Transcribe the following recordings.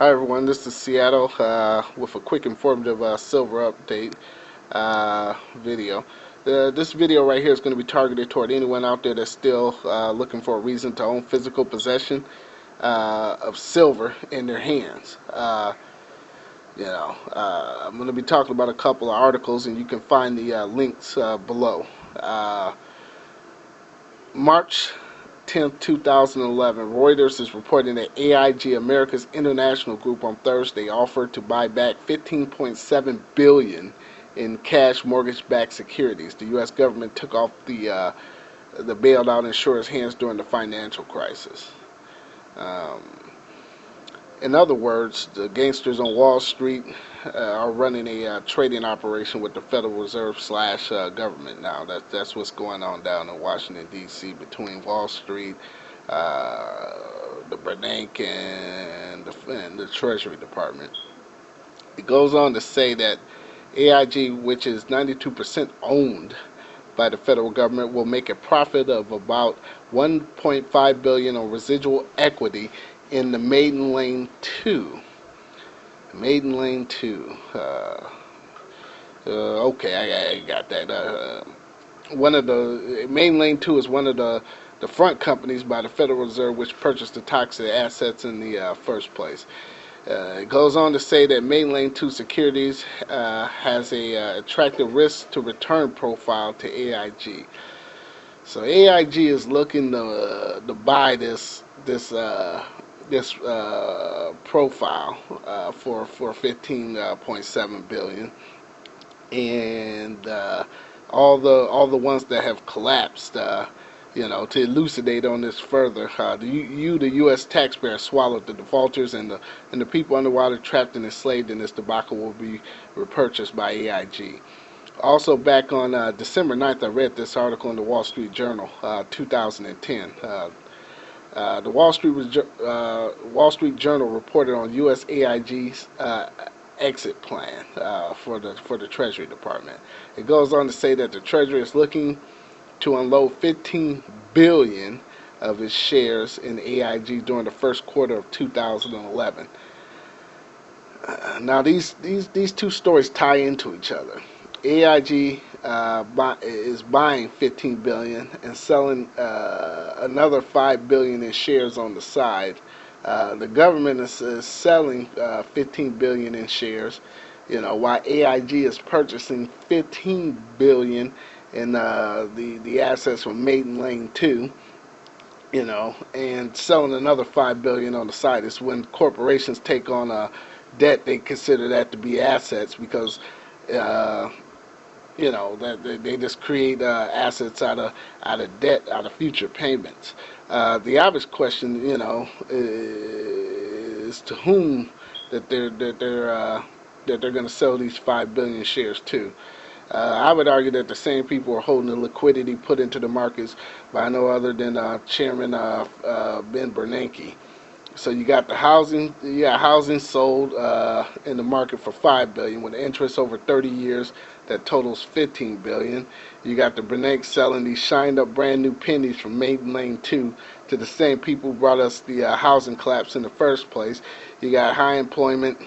Hi everyone, this is Seattle with a quick informative silver update video. This video right here is going to be targeted toward anyone out there that's still looking for a reason to own physical possession of silver in their hands. I'm going to be talking about a couple of articles, and you can find the links below. March 10th, 2011, Reuters is reporting that AIG, America's International Group, on Thursday offered to buy back $15.7 billion in cash mortgage-backed securities. The U.S. government took off the bailed-out insurers' hands during the financial crisis. Um, in other words, the gangsters on Wall Street are running a trading operation with the Federal Reserve slash government now. That's what's going on down in Washington, D.C. between Wall Street, the Bernanke, and the Treasury Department. It goes on to say that AIG, which is 92% owned by the federal government, will make a profit of about $1.5 billion on residual equity in the Maiden Lane 2. Maiden Lane 2. Okay, I got that. One of the Maiden Lane 2 is one of the front companies by the Federal Reserve which purchased the toxic assets in the first place. It goes on to say that Maiden Lane 2 Securities has a attractive risk to return profile to AIG. So AIG is looking to buy this profile for 15.7 billion, and all the ones that have collapsed. To elucidate on this further, the U.S. taxpayer, swallowed the defaulters, and the people underwater trapped and enslaved in this debacle will be repurchased by AIG. Also, back on December 9th, I read this article in the Wall Street Journal, 2010. The Wall Street Journal reported on U.S. AIG's exit plan for the Treasury Department. It goes on to say that the Treasury is looking to unload 15 billion of its shares in AIG during the first quarter of 2011. Now these two stories tie into each other. AIG is buying 15 billion and selling another 5 billion in shares on the side. The government is selling 15 billion in shares, while AIG is purchasing 15 billion in the assets from Maiden Lane 2, and selling another 5 billion on the side. It's when corporations take on debt, they consider that to be assets because that they just create assets out of debt, out of future payments. The obvious question, is to whom that they're going to sell these 5 billion shares to. I would argue that the same people are holding the liquidity put into the markets by no other than Chairman Ben Bernanke. So you got housing sold in the market for 5 billion with interest over 30 years that totals 15 billion. You got the Bernanke selling these shined up brand new pennies from Maiden Lane 2 to the same people who brought us the housing collapse in the first place. You got high employment,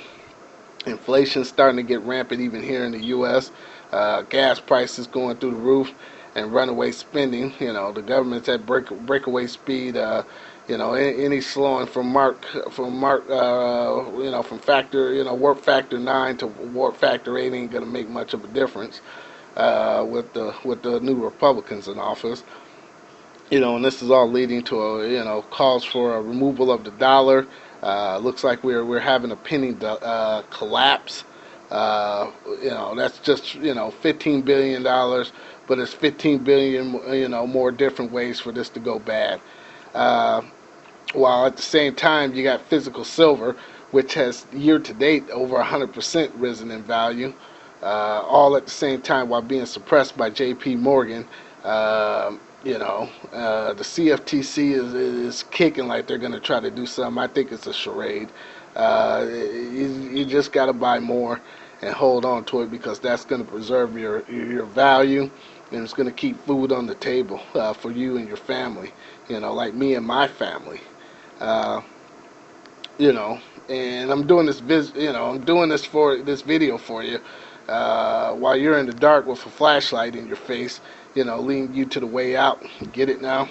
inflation starting to get rampant even here in the U.S. Gas prices going through the roof, and runaway spending. The government's at breakaway speed. Any slowing from warp factor 9 to warp factor 8 ain't gonna make much of a difference with the new Republicans in office. And this is all leading to calls for a removal of the dollar. Looks like we're having a penny collapse. That's just $15 billion, but it's 15 billion more different ways for this to go bad. While at the same time you got physical silver, which has year to date over 100% risen in value, all at the same time while being suppressed by J.P. Morgan. The CFTC is kicking like they're going to try to do something. I think it's a charade. You just got to buy more and hold on to it because that's going to preserve your value, and it's going to keep food on the table for you and your family. Like me and my family. you know, and I'm doing this I'm doing this for this video for you, while you're in the dark with a flashlight in your face, leading you to the way out. Get it now?